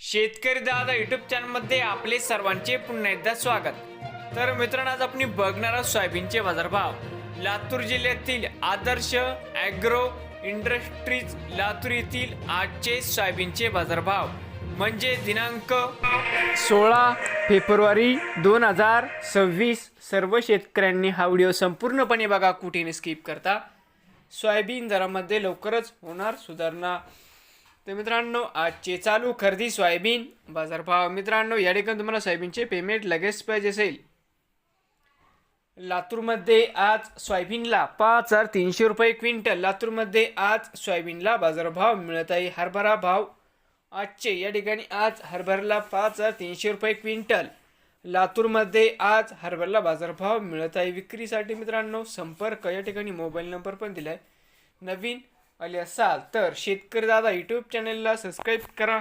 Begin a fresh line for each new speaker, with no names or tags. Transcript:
शेतकरी दादा यूट्यूब चॅनलमध्ये आपले सर्वांचे पुन्हा एकदा स्वागत। तर मित्रांनो, आज आपण बघणार आहोत सोयाबीनचे बाजारभाव। लातूर जिल्ह्यातील आदर्श ॲग्रो इंडस्ट्रीज लातूर येथील आजचे सोयाबीनचे बाजारभाव म्हणजे दिनांक 16 फेब्रुवारी 2026। सर्व शेतकऱ्यांनी हा व्हिडिओ संपूर्णपणे बघा, कुठेही स्किप करता। सोयाबीन दरामध्ये लवकरच होणार सुधारणा। तर मित्रांनो, आजचे चालू खरेदी सोयाबीन बाजारभाव। मित्रांनो, या ठिकाणी तुम्हाला सोयाबीनचे पेमेंट लगेच पाहिजे असेल, लातूरमध्ये आज सोयाबीनला 5300 रुपये क्विंटल। लातूरमध्ये आज सोयाबीनला बाजारभाव मिळत आहे। हरभरा भाव आजचे या ठिकाणी आज हरभऱ्याला 5300 रुपये क्विंटल। लातूरमध्ये आज हरभऱ्याला बाजारभाव मिळत आहे। विक्रीसाठी मित्रांनो संपर्क, या ठिकाणी मोबाईल नंबर पण दिलाय। नवीन आले असाल तर शेतकरी दादा यूट्यूब चॅनलला सबस्क्राईब करा।